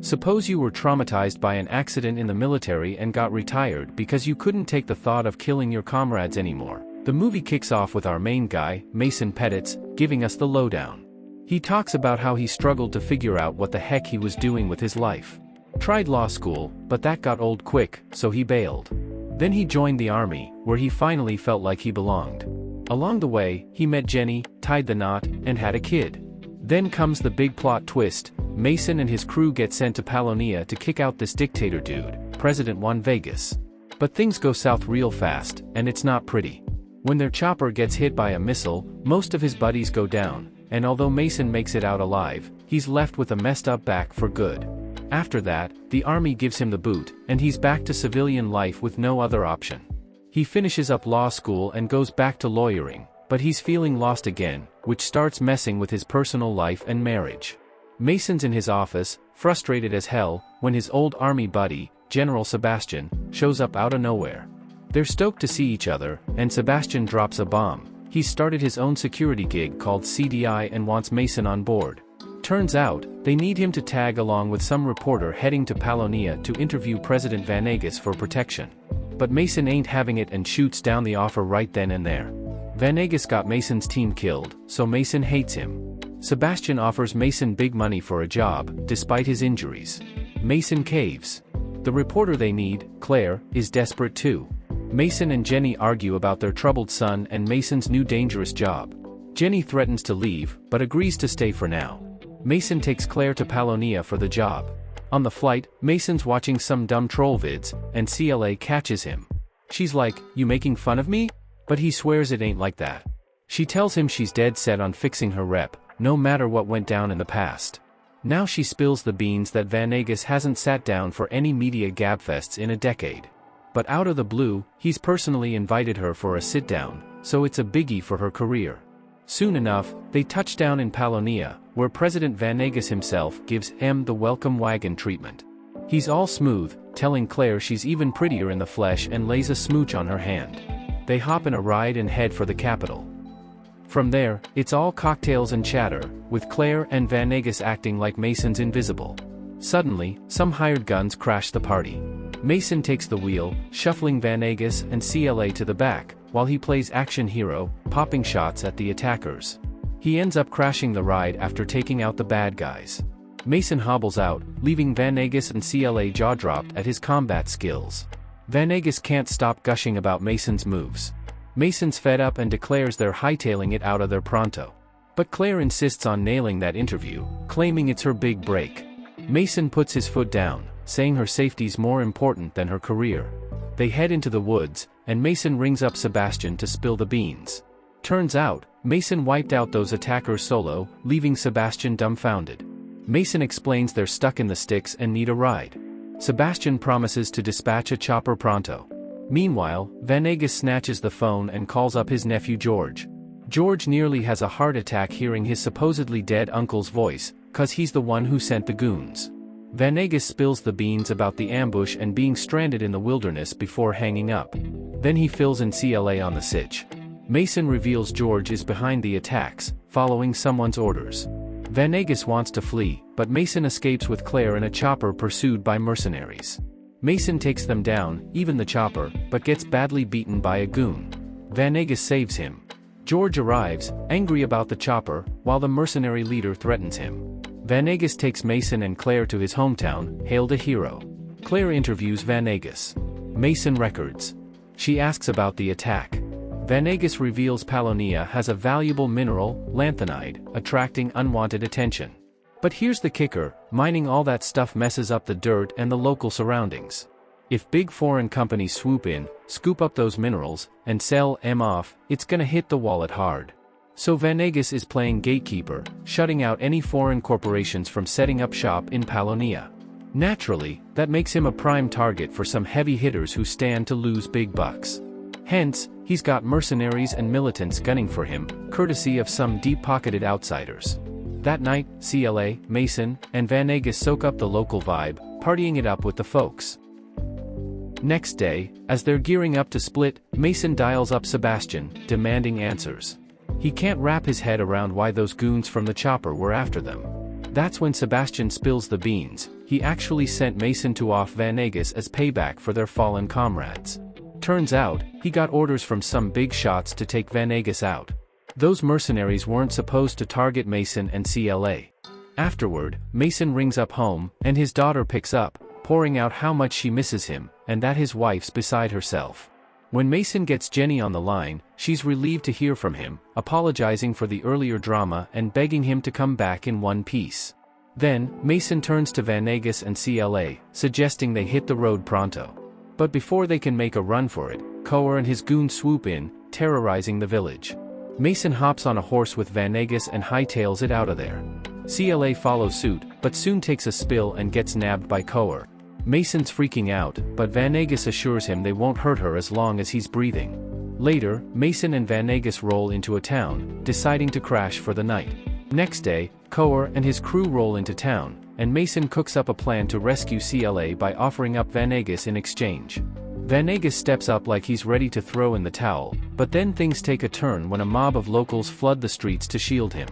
Suppose you were traumatized by an accident in the military and got retired because you couldn't take the thought of killing your comrades anymore. The movie kicks off with our main guy, Mason Pettis, giving us the lowdown. He talks about how he struggled to figure out what the heck he was doing with his life. Tried law school, but that got old quick, so he bailed. Then he joined the army, where he finally felt like he belonged. Along the way, he met Jenny, tied the knot, and had a kid. Then comes the big plot twist. Mason and his crew get sent to Palonia to kick out this dictator dude, President Juan Vegas. But things go south real fast, and it's not pretty. When their chopper gets hit by a missile, most of his buddies go down, and although Mason makes it out alive, he's left with a messed up back for good. After that, the army gives him the boot, and he's back to civilian life with no other option. He finishes up law school and goes back to lawyering, but he's feeling lost again, which starts messing with his personal life and marriage. Mason's in his office, frustrated as hell, when his old army buddy, General Sebastian, shows up out of nowhere. They're stoked to see each other, and Sebastian drops a bomb. He's started his own security gig called CDI and wants Mason on board. Turns out, they need him to tag along with some reporter heading to Palonia to interview President Vanegas for protection. But Mason ain't having it and shoots down the offer right then and there. Vanegas got Mason's team killed, so Mason hates him. Sebastian offers Mason big money for a job, despite his injuries. Mason caves. The reporter they need, Claire, is desperate too. Mason and Jenny argue about their troubled son and Mason's new dangerous job. Jenny threatens to leave, but agrees to stay for now. Mason takes Claire to Palonia for the job. On the flight, Mason's watching some dumb troll vids, and CLA catches him. She's like, "You making fun of me?" But he swears it ain't like that. She tells him she's dead set on fixing her rep, no matter what went down in the past. Now she spills the beans that Vanegas hasn't sat down for any media gabfests in a decade. But out of the blue, he's personally invited her for a sit-down, so it's a biggie for her career. Soon enough, they touch down in Palonia, where President Vanegas himself gives M the welcome wagon treatment. He's all smooth, telling Claire she's even prettier in the flesh and lays a smooch on her hand. They hop in a ride and head for the capital. From there, it's all cocktails and chatter, with Claire and Vanegas acting like Mason's invisible. Suddenly, some hired guns crash the party. Mason takes the wheel, shuffling Vanegas and CLA to the back, while he plays action hero, popping shots at the attackers. He ends up crashing the ride after taking out the bad guys. Mason hobbles out, leaving Vanegas and CLA jaw-dropped at his combat skills. Vanegas can't stop gushing about Mason's moves. Mason's fed up and declares they're hightailing it out of their pronto. But Claire insists on nailing that interview, claiming it's her big break. Mason puts his foot down, saying her safety's more important than her career. They head into the woods, and Mason rings up Sebastian to spill the beans. Turns out, Mason wiped out those attackers solo, leaving Sebastian dumbfounded. Mason explains they're stuck in the sticks and need a ride. Sebastian promises to dispatch a chopper pronto. Meanwhile, Vanegas snatches the phone and calls up his nephew George. George nearly has a heart attack hearing his supposedly dead uncle's voice, cause he's the one who sent the goons. Vanegas spills the beans about the ambush and being stranded in the wilderness before hanging up. Then he fills in CLA on the sitch. Mason reveals George is behind the attacks, following someone's orders. Vanegas wants to flee, but Mason escapes with Claire in a chopper pursued by mercenaries. Mason takes them down, even the chopper, but gets badly beaten by a goon. Vanegas saves him. George arrives, angry about the chopper, while the mercenary leader threatens him. Vanegas takes Mason and Claire to his hometown, hailed a hero. Claire interviews Vanegas. Mason records. She asks about the attack. Vanegas reveals Palonia has a valuable mineral, lanthanide, attracting unwanted attention. But here's the kicker, mining all that stuff messes up the dirt and the local surroundings. If big foreign companies swoop in, scoop up those minerals, and sell them off, it's gonna hit the wallet hard. So Vanegas is playing gatekeeper, shutting out any foreign corporations from setting up shop in Palonia. Naturally, that makes him a prime target for some heavy hitters who stand to lose big bucks. Hence, he's got mercenaries and militants gunning for him, courtesy of some deep-pocketed outsiders. That night, CLA, Mason, and Vanegas soak up the local vibe, partying it up with the folks. Next day, as they're gearing up to split, Mason dials up Sebastian, demanding answers. He can't wrap his head around why those goons from the chopper were after them. That's when Sebastian spills the beans. He actually sent Mason to off Venegas as payback for their fallen comrades. Turns out, he got orders from some big shots to take Venegas out. Those mercenaries weren't supposed to target Mason and CLA. Afterward, Mason rings up home, and his daughter picks up, pouring out how much she misses him, and that his wife's beside herself. When Mason gets Jenny on the line, she's relieved to hear from him, apologizing for the earlier drama and begging him to come back in one piece. Then, Mason turns to Venegas and CLA, suggesting they hit the road pronto. But before they can make a run for it, Coer and his goons swoop in, terrorizing the village. Mason hops on a horse with Venegas and hightails it out of there. CLA follows suit, but soon takes a spill and gets nabbed by Coer. Mason's freaking out, but Venegas assures him they won't hurt her as long as he's breathing. Later, Mason and Venegas roll into a town, deciding to crash for the night. Next day, Coer and his crew roll into town, and Mason cooks up a plan to rescue CLA by offering up Venegas in exchange. Venegas steps up like he's ready to throw in the towel, but then things take a turn when a mob of locals flood the streets to shield him.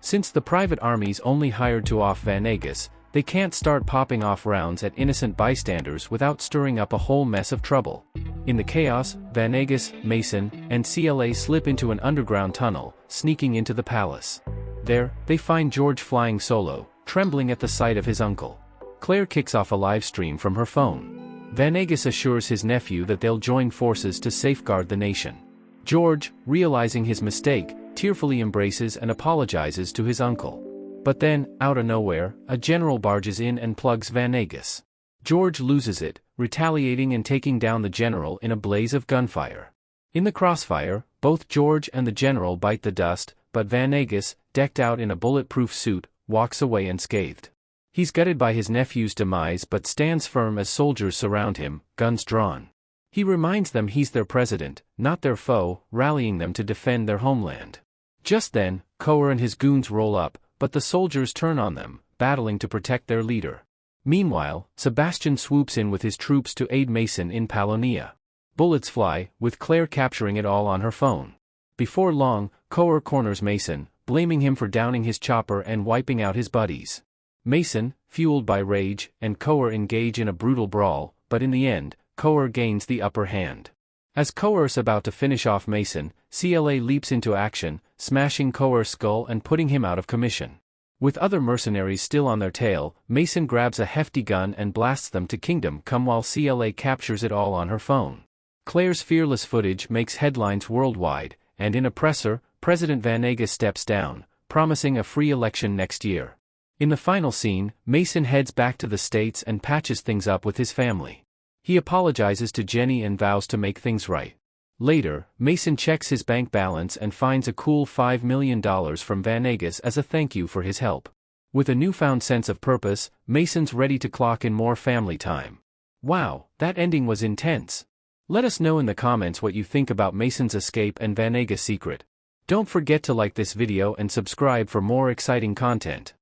Since the private army's only hired to off Venegas, they can't start popping off rounds at innocent bystanders without stirring up a whole mess of trouble. In the chaos, Venegas, Mason, and CLA slip into an underground tunnel, sneaking into the palace. There, they find George flying solo, trembling at the sight of his uncle. Claire kicks off a live stream from her phone. Venegas assures his nephew that they'll join forces to safeguard the nation. George, realizing his mistake, tearfully embraces and apologizes to his uncle. But then, out of nowhere, a general barges in and plugs Venegas. George loses it, retaliating and taking down the general in a blaze of gunfire. In the crossfire, both George and the general bite the dust, but Venegas, decked out in a bulletproof suit, walks away unscathed. He's gutted by his nephew's demise but stands firm as soldiers surround him, guns drawn. He reminds them he's their president, not their foe, rallying them to defend their homeland. Just then, Coer and his goons roll up, but the soldiers turn on them, battling to protect their leader. Meanwhile, Sebastian swoops in with his troops to aid Mason in Palonia. Bullets fly, with Claire capturing it all on her phone. Before long, Coer corners Mason, blaming him for downing his chopper and wiping out his buddies. Mason, fueled by rage, and Coer engage in a brutal brawl, but in the end, Coer gains the upper hand. As Coer's about to finish off Mason, CLA leaps into action, smashing Coer's skull and putting him out of commission. With other mercenaries still on their tail, Mason grabs a hefty gun and blasts them to Kingdom Come while CLA captures it all on her phone. Claire's fearless footage makes headlines worldwide, and in a presser, President Venegas steps down, promising a free election next year. In the final scene, Mason heads back to the States and patches things up with his family. He apologizes to Jenny and vows to make things right. Later, Mason checks his bank balance and finds a cool $5 million from Venegas as a thank you for his help. With a newfound sense of purpose, Mason's ready to clock in more family time. Wow, that ending was intense. Let us know in the comments what you think about Mason's escape and Venegas' secret. Don't forget to like this video and subscribe for more exciting content.